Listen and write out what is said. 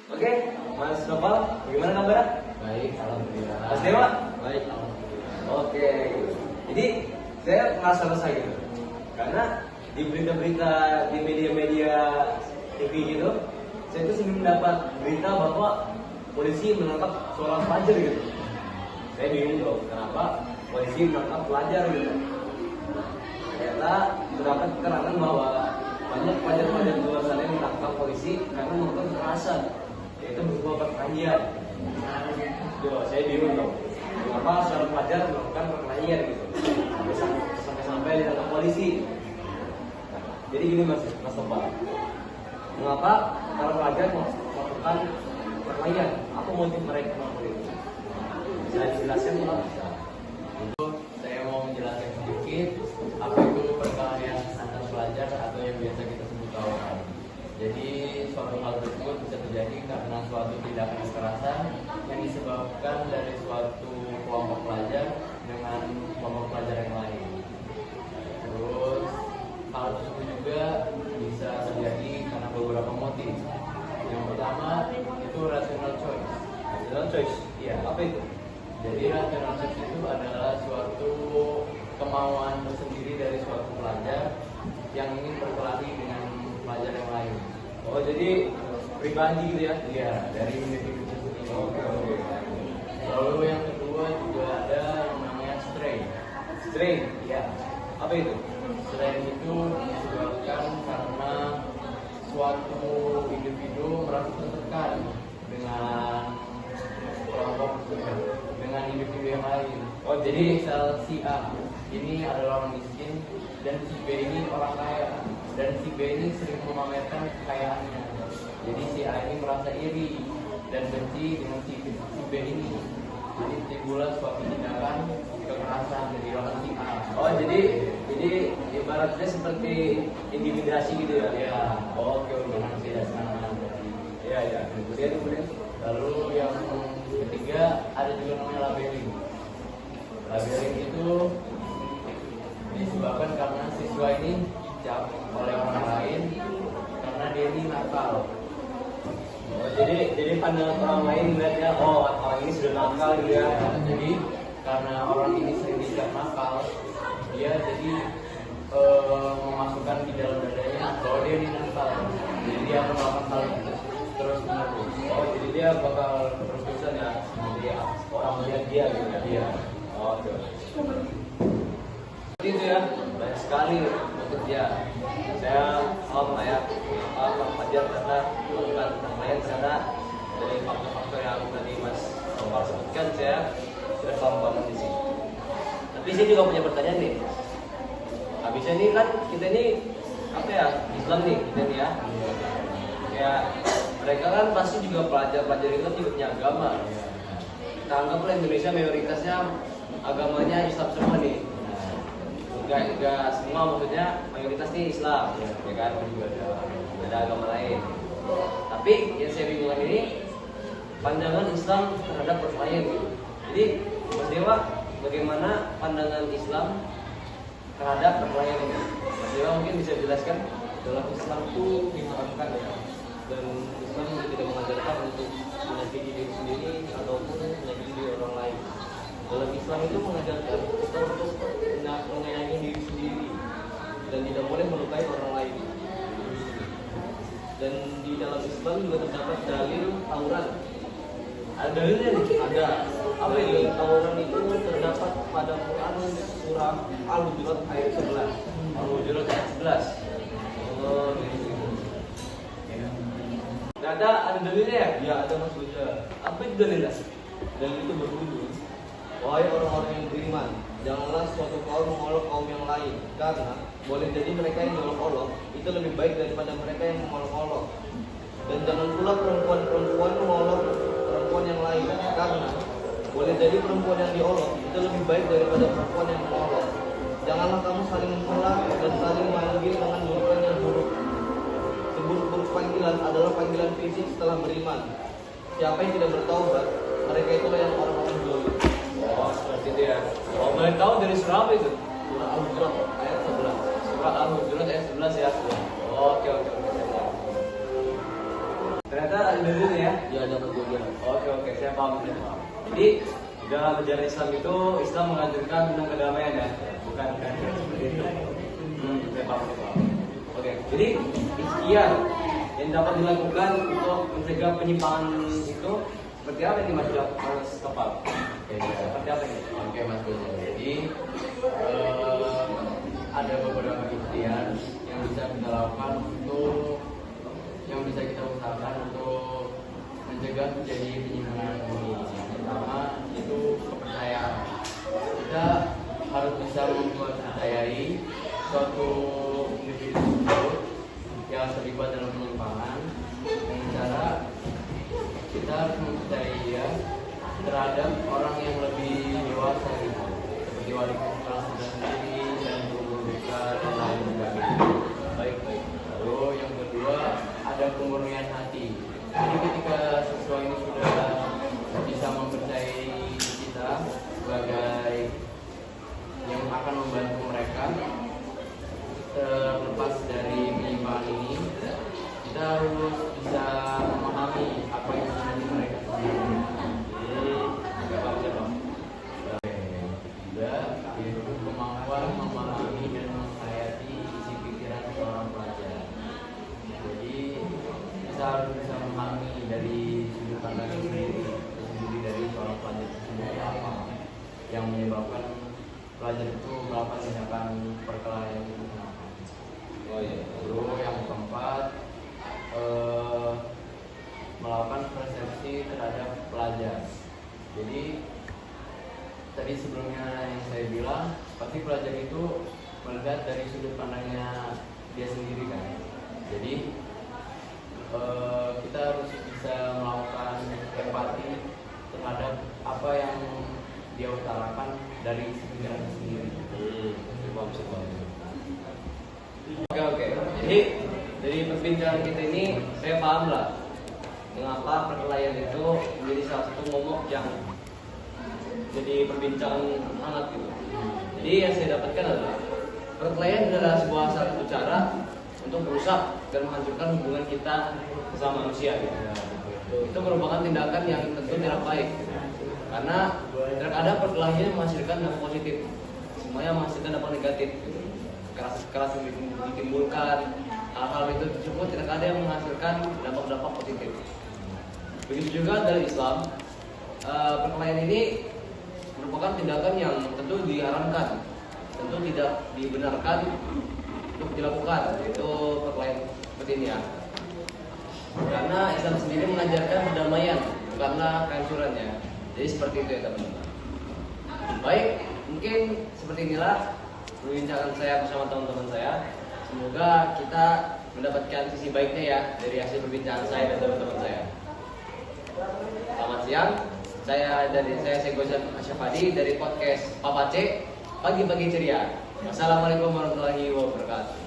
Oke, Mas Noval, bagaimana kabarnya? Baik, alhamdulillah. Mas Dewa? Baik, alhamdulillah. Oke, jadi saya merasa resah gitu, karena di berita-berita di media-media TV gitu, saya itu sering mendapat berita bahwa polisi menangkap seorang pelajar gitu. Saya bingung dong, kenapa polisi menangkap pelajar gitu? Ternyata terdapat keterangan bahwa banyak pelajar-pelajar di luar sana yang ditangkap polisi karena melakukan kekerasan, yaitu berupa perkelahian. Saya bingung dong, mengapa seorang pelajar melakukan perkelahian gitu, sampai ditangkap polisi. Nah, jadi gini Mas Topal, mengapa para pelajar melakukan perkelahian? Apa motif mereka melakukan itu? Bisa dijelaskan Pak? Saya mau menjelaskan sedikit apa itu perkelahian antar pelajar atau yang biasa kita sebut tawuran. Jadi suatu hal tersebut bisa terjadi karena suatu tindakan kekerasan yang disebabkan dari suatu kelompok pelajar dengan kelompok pelajar yang lain. Terus hal tersebut juga bisa terjadi karena beberapa motif. Yang pertama itu rational choice. Rational choice? Iya. Apa itu? Jadi rational choice itu adalah suatu kemauan tersendiri dari suatu pelajar yang ingin berkelahi dengan pelajar yang lain. Oh, jadi pribadi gitu ya? Iya, dari individu tersendiri. Oke. Lalu yang kedua juga ada yang namanya strain. Strain? Iya. Apa itu? Strain itu disebabkan karena suatu individu merasa tertekan dengan kelompok dengan individu yang lain. Oh, Jadi misal si A ini adalah orang miskin dan si B ini orang kaya, dan si B ini sering memamerkan kekayaannya. Jadi si A ini merasa iri dan benci dengan si B ini. Jadi timbullah suatu tindakan kekerasan dari orang si A. Oh, jadi ibaratnya seperti intimidasi gitu ya? Ya, Oke. dengan tidak senang. Iya. Kemudian. Lalu yang ketiga ada juga namanya labeling. Labeling itu disebabkan karena siswa ini dicap oleh orang lain karena dia ini nakal. Oh, jadi pandangan orang lain melihatnya, oh orang ini sudah nakal gitu ya? Jadi karena orang ini sering dicap nakal, dia jadi memasukkan di dalam dadanya bahwa dia ini nakal. Jadi dia akan melakukan hal itu terus menerus. Oh, jadi dia bakal terus-terusan ya? Jadi orang melihat dia gitu ya? Iya. Oke. Seperti itu ya, banyak sekali untuk dia. Saya paham lah ya, Pak Fajar karena melakukan perkelahian karena dari faktor-faktor yang tadi Mas Omar sebutkan, saya sudah paham banget di sini. Tapi saya juga punya pertanyaan nih. Habisnya ini kan kita ini apa ya, Islam nih kita nih ya. Ya mereka kan pasti juga pelajar-pelajar itu juga punya agama. Kita anggaplah Indonesia mayoritasnya agamanya Islam semua nih. Enggak semua, maksudnya mayoritas nih Islam, ya kan? Juga ada agama lain. Tapi yang saya bingungkan ini pandangan Islam terhadap perkelahian gitu. Jadi Mas Dewa, bagaimana pandangan Islam terhadap perkelahian ini? Mas Dewa mungkin bisa jelaskan. Dalam Islam itu diharamkan ya, dan Islam juga tidak mengajarkan untuk menyakiti diri sendiri ataupun menyakiti diri orang lain. Dalam Islam itu mengajarkan kita untuk menyayangi diri sendiri dan tidak boleh melukai orang lain. Dan di dalam Islam juga terdapat dalil tawuran. Ada dalilnya nih? Ada. Apa Dalil itu? tawuran itu terdapat pada Quran surah Al-Hujurat ayat 11. Al-Hujurat ayat 11. Oh, gitu. Nggak ada dalilnya ya? Ya, ada Mas Buja. Apa itu dalilnya? Dan itu berbunyi, wahai orang-orang yang beriman, janganlah suatu kaum mengolok kaum yang lain, karena boleh jadi mereka yang mengolok-olok itu lebih baik daripada mereka yang mengolok-olok. Dan jangan pula perempuan-perempuan mengolok perempuan yang lain, karena boleh jadi perempuan yang diolok itu lebih baik daripada perempuan yang mengolok. Janganlah kamu saling mencela dan saling memanggil dengan julukan yang buruk. Seburuk-buruk panggilan adalah panggilan fisik setelah beriman. Siapa yang tidak bertaubat, mereka itulah yang orang-orang zalim. Oh, seperti itu ya. Oh, boleh tahu dari surah apa itu? Surah Al-Hujurat ayat 11. Surah Al-Hujurat ayat 11 ya. Oke. Ternyata ada dalilnya ya. paham, saya paham. Jadi dalam ajaran Islam itu Islam mengajarkan tentang kedamaian ya, bukan kan seperti itu. Saya paham, saya paham. Oke, jadi ikhtiar yang dapat dilakukan untuk mencegah penyimpangan itu seperti apa ini Mas Topal? Seperti apa ini? Oke Mas Bozo. Jadi ada beberapa ikhtiar yang bisa kita lakukan untuk yang bisa kita usahakan untuk mencegah terjadi penyimpangan ini. Yang pertama itu kepercayaan. Kita harus bisa mempercayai suatu individu yang terlibat dalam penyimpangan dengan cara kita harus mempercayai dia terhadap orang yang lebih dewasa gitu, seperti wali kelas sendiri dan guru BK dan lain sebagainya. Baik. Lalu yang kedua ada kemurnian hati. Jadi ketika siswa ini sudah bisa mempercayai kita sebagai yang akan membantu mereka terlepas dari penyimpangan ini, kita harus bisa memahami apa yang sebenarnya mereka sebenarnya. Ketiga, yaitu kemampuan memahami dan menghayati isi pikiran seorang pelajar. Jadi kita harus bisa memahami dari sudut pandang sendiri dari seorang pelajar tersebut apa yang menyebabkan pelajar itu melakukan tindakan perkelahian itu kenapa. Oh iya. Lalu yang keempat, melakukan persepsi terhadap pelajar. Jadi tadi sebelumnya yang saya bilang, pasti pelajar itu melihat dari sudut pandangnya dia sendiri kan. Jadi kita harus bisa melakukan empati terhadap apa yang dia utarakan dari pikiran sendiri. Oke. Jadi dari perbincangan kita ini saya paham lah mengapa perkelahian itu menjadi salah satu momok yang jadi perbincangan hangat gitu. Jadi yang saya dapatkan adalah perkelahian adalah sebuah satu cara untuk merusak dan menghancurkan hubungan kita bersama manusia gitu. Itu merupakan tindakan yang tentu tidak baik. Karena terkadang perkelahian menghasilkan dampak positif, semuanya menghasilkan dampak negatif. Keras yang ditimbulkan, hal-hal itu tersebut tidak ada yang menghasilkan dampak-dampak positif. Begitu juga dari Islam, perkelahian ini merupakan tindakan yang tentu diharamkan, tentu tidak dibenarkan untuk dilakukan, yaitu perkelahian seperti ini ya. Karena Islam sendiri mengajarkan perdamaian, bukanlah kehancurannya. Jadi seperti itu ya teman-teman. Baik, mungkin seperti inilah perbincangan saya bersama teman-teman saya. Semoga kita mendapatkan sisi baiknya ya dari hasil perbincangan saya dan teman-teman saya. Selamat siang, saya Segosan Asyafadi dari podcast Papa C, Pagi-Pagi Ceria. Wassalamualaikum warahmatullahi wabarakatuh.